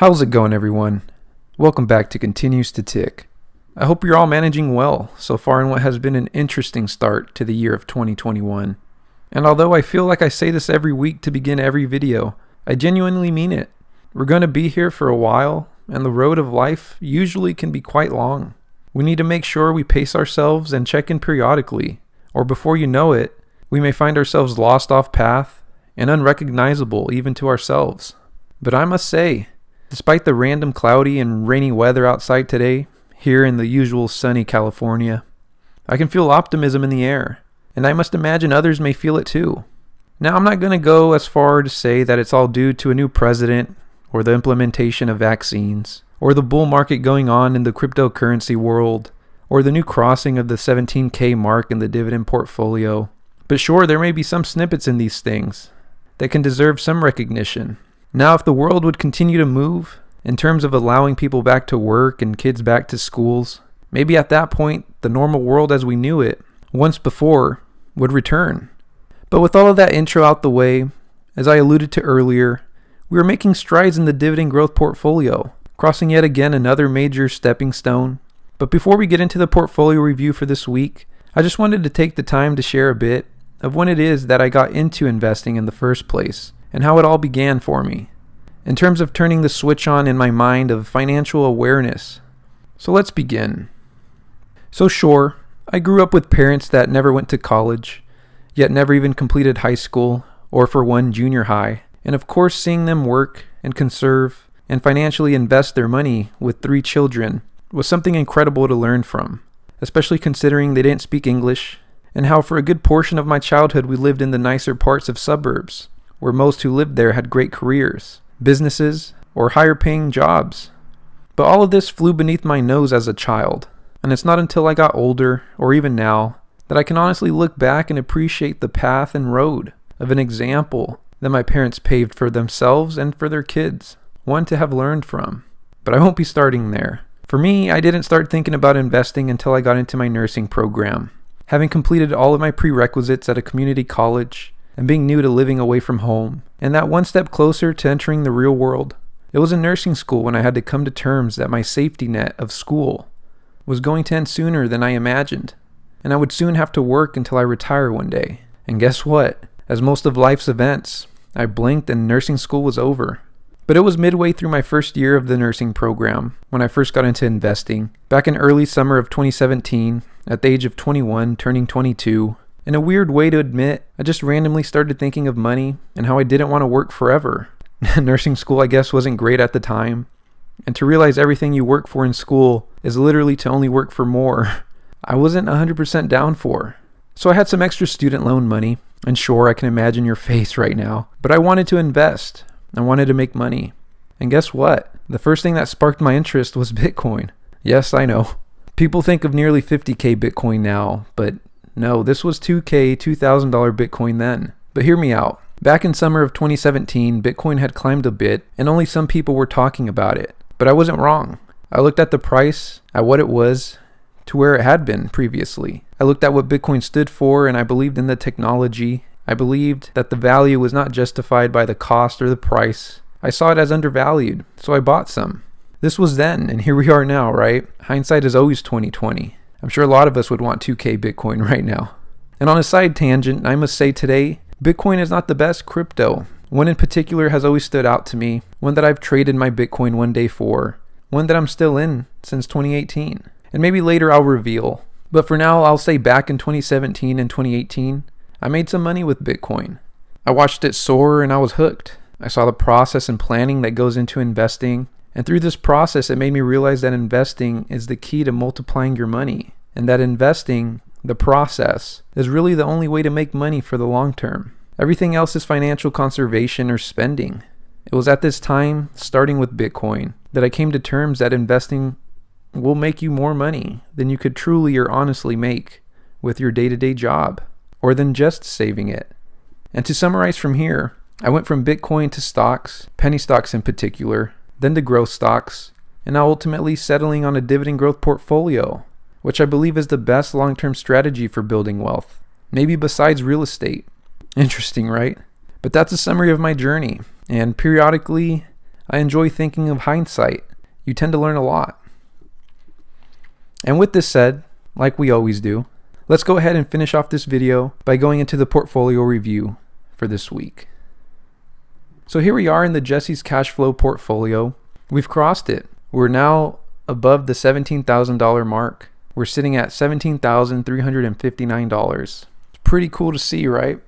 How's it going, everyone? Welcome back to Continues to Tick. I hope you're all managing well so far in what has been an interesting start to the year of 2021. And although I feel like I say this every week to begin every video, I genuinely mean it. We're going to be here for a while, and the road of life usually can be quite long. We need to make sure we pace ourselves and check in periodically, or before you know it, we may find ourselves lost off path and unrecognizable even to ourselves. But I must say, despite the random cloudy and rainy weather outside today, here in the usual sunny California, I can feel optimism in the air, and I must imagine others may feel it too. Now, I'm not going to go as far to say that it's all due to a new president, or the implementation of vaccines, or the bull market going on in the cryptocurrency world, or the new crossing of the 17K mark in the dividend portfolio. But sure, there may be some snippets in these things that can deserve some recognition. Now, if the world would continue to move in terms of allowing people back to work and kids back to schools, maybe at that point, the normal world as we knew it once before would return. But with all of that intro out the way, as I alluded to earlier, we are making strides in the dividend growth portfolio, crossing yet again another major stepping stone. But before we get into the portfolio review for this week, I just wanted to take the time to share a bit of when it is that I got into investing in the first place, and how it all began for me, in terms of turning the switch on in my mind of financial awareness. So let's begin. So sure, I grew up with parents that never went to college, yet never even completed high school, or for one, junior high. And of course, seeing them work and conserve and financially invest their money with 3 children was something incredible to learn from, especially considering they didn't speak English, and how for a good portion of my childhood we lived in the nicer parts of suburbs, where most who lived there had great careers, businesses, or higher paying jobs. But all of this flew beneath my nose as a child, and it's not until I got older, or even now, that I can honestly look back and appreciate the path and road of an example that my parents paved for themselves and for their kids, one to have learned from. But I won't be starting there. For me, I didn't start thinking about investing until I got into my nursing program. Having completed all of my prerequisites at a community college, and being new to living away from home, and that one step closer to entering the real world. It was in nursing school when I had to come to terms that my safety net of school was going to end sooner than I imagined, and I would soon have to work until I retire one day. And guess what? As most of life's events, I blinked and nursing school was over. But it was midway through my first year of the nursing program when I first got into investing, back in early summer of 2017, at the age of 21, turning 22. In a weird way to admit, I just randomly started thinking of money and how I didn't want to work forever. Nursing school, I guess, wasn't great at the time. And to realize everything you work for in school is literally to only work for more, I wasn't 100% down for. So I had some extra student loan money, and sure, I can imagine your face right now, but I wanted to invest. I wanted to make money. And guess what? The first thing that sparked my interest was Bitcoin. Yes, I know. People think of nearly 50K Bitcoin now, but no, this was $2,000 Bitcoin then. But hear me out. Back in summer of 2017, Bitcoin had climbed a bit, and only some people were talking about it. But I wasn't wrong. I looked at the price, at what it was, to where it had been previously. I looked at what Bitcoin stood for, and I believed in the technology. I believed that the value was not justified by the cost or the price. I saw it as undervalued, so I bought some. This was then, and here we are now, right? Hindsight is always 20/20. I'm sure a lot of us would want 2K Bitcoin right now. And on a side tangent, I must say today, Bitcoin is not the best crypto. One in particular has always stood out to me, one that I've traded my Bitcoin one day for, one that I'm still in since 2018. And maybe later I'll reveal. But for now, I'll say back in 2017 and 2018, I made some money with Bitcoin. I watched it soar and I was hooked. I saw the process and planning that goes into investing. And through this process, it made me realize that investing is the key to multiplying your money, and that investing, the process, is really the only way to make money for the long term. Everything else is financial conservation or spending. It was at this time, starting with Bitcoin, that I came to terms that investing will make you more money than you could truly or honestly make with your day-to-day job, or than just saving it. And to summarize from here, I went from Bitcoin to stocks, penny stocks in particular, then to growth stocks, and now ultimately settling on a dividend growth portfolio, which I believe is the best long-term strategy for building wealth, maybe besides real estate. Interesting, right? But that's a summary of my journey, and periodically, I enjoy thinking of hindsight. You tend to learn a lot. And with this said, like we always do, let's go ahead and finish off this video by going into the portfolio review for this week. So here we are in the Jesse's cash flow portfolio. We've crossed it. We're now above the $17,000 mark. We're sitting at $17,359. It's pretty cool to see, right?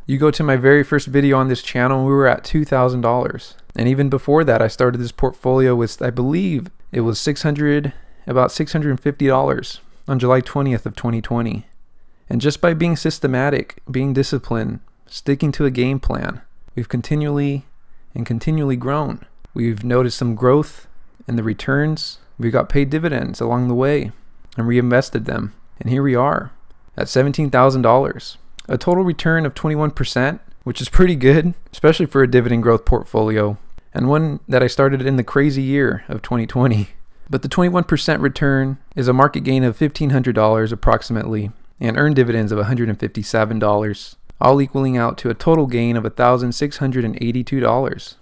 You go to my very first video on this channel, we were at $2,000. And even before that, I started this portfolio with, I believe it was about $650 on July 20th of 2020. And just by being systematic, being disciplined, sticking to a game plan, we've continually grown. We've noticed some growth in the returns. We got paid dividends along the way and reinvested them. And here we are at $17,000. A total return of 21%, which is pretty good, especially for a dividend growth portfolio, and one that I started in the crazy year of 2020. But the 21% return is a market gain of $1,500 approximately, and earned dividends of $157, all equaling out to a total gain of $1,682.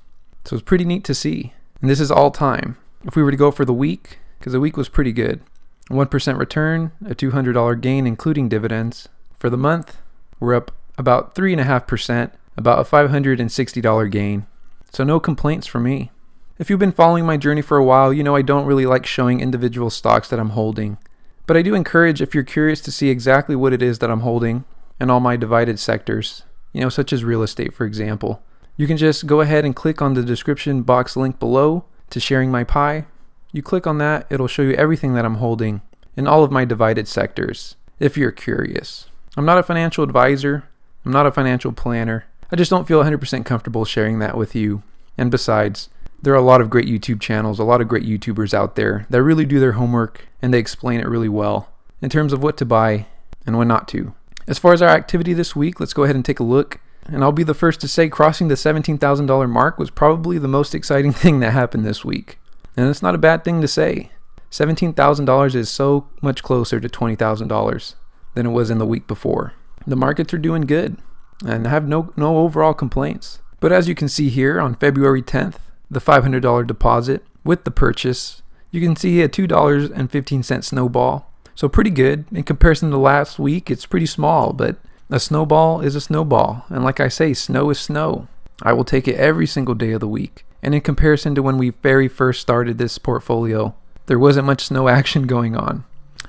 So it's pretty neat to see. And this is all time. If we were to go for the week, because the week was pretty good, 1% return, a $200 gain including dividends. For the month, we're up about 3.5%, about a $560 gain. So no complaints for me. If you've been following my journey for a while, you know I don't really like showing individual stocks that I'm holding. But I do encourage, if you're curious to see exactly what it is that I'm holding in all my divided sectors, such as real estate, for example, you can just go ahead and click on the description box link below to sharing my pie. You click on that, it'll show you everything that I'm holding in all of my divided sectors, if you're curious. I'm not a financial advisor. I'm not a financial planner. I just don't feel 100% comfortable sharing that with you. And besides, there are a lot of great YouTube channels, a lot of great YouTubers out there that really do their homework and they explain it really well in terms of what to buy and when not to. As far as our activity this week, let's go ahead and take a look. And I'll be the first to say crossing the $17,000 mark was probably the most exciting thing that happened this week. And it's not a bad thing to say. $17,000 is so much closer to $20,000 than it was in the week before. The markets are doing good and I have no overall complaints. But as you can see here on February 10th, the $500 deposit with the purchase, you can see a $2.15 snowball. So pretty good. In comparison to last week, it's pretty small, but a snowball is a snowball. And like I say, snow is snow. I will take it every single day of the week. And in comparison to when we very first started this portfolio, there wasn't much snow action going on.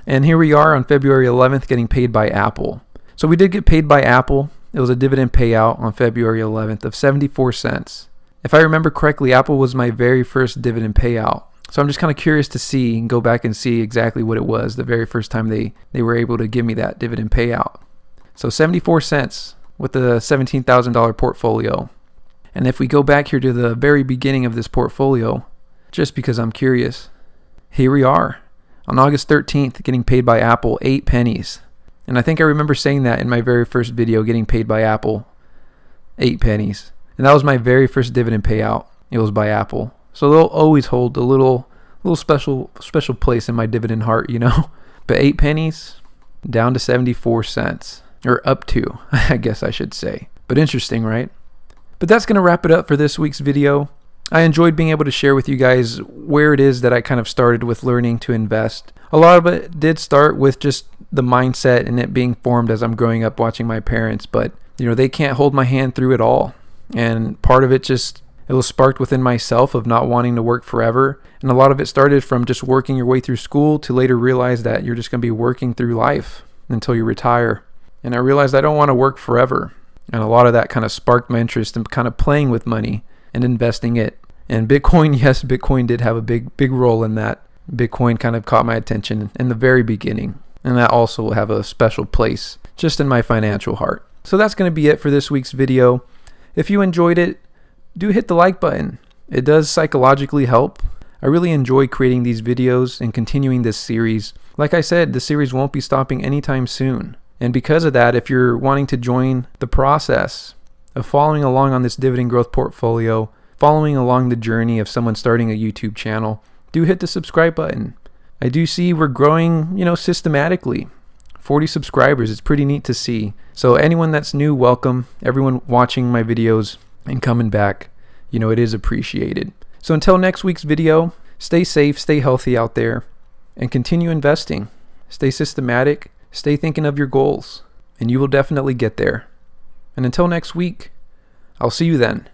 And here we are on February 11th getting paid by Apple. So we did get paid by Apple. It was a dividend payout on February 11th of 74 cents. If I remember correctly, Apple was my very first dividend payout. So I'm just kind of curious to see and go back and see exactly what it was the very first time they were able to give me that dividend payout. So 74 cents with the $17,000 portfolio. And if we go back here to the very beginning of this portfolio, just because I'm curious, here we are on August 13th getting paid by Apple 8 pennies. And I think I remember saying that in my very first video, getting paid by Apple 8 pennies. And that was my very first dividend payout. It was by Apple. So they'll always hold a little special place in my dividend heart, But 8 pennies down to 74 cents. Or up to, I guess I should say. But interesting, right? But that's going to wrap it up for this week's video. I enjoyed being able to share with you guys where it is that I kind of started with learning to invest. A lot of it did start with just the mindset and it being formed as I'm growing up watching my parents. But, they can't hold my hand through it all. And part of it it was sparked within myself of not wanting to work forever. And a lot of it started from just working your way through school to later realize that you're just going to be working through life until you retire. And I realized I don't want to work forever. And a lot of that kind of sparked my interest in kind of playing with money and investing it. And Bitcoin, yes, Bitcoin did have a big role in that. Bitcoin kind of caught my attention in the very beginning. And that also will have a special place just in my financial heart. So that's going to be it for this week's video. If you enjoyed it, do hit the like button. It does psychologically help. I really enjoy creating these videos and continuing this series. Like I said, the series won't be stopping anytime soon. And because of that, if you're wanting to join the process of following along on this dividend growth portfolio, following along the journey of someone starting a YouTube channel, do hit the subscribe button. I do see we're growing, systematically. 40 subscribers, it's pretty neat to see. So anyone that's new, welcome. Everyone watching my videos and coming back, it is appreciated. So until next week's video, stay safe, stay healthy out there, and continue investing. Stay systematic, stay thinking of your goals, and you will definitely get there. And until next week, I'll see you then.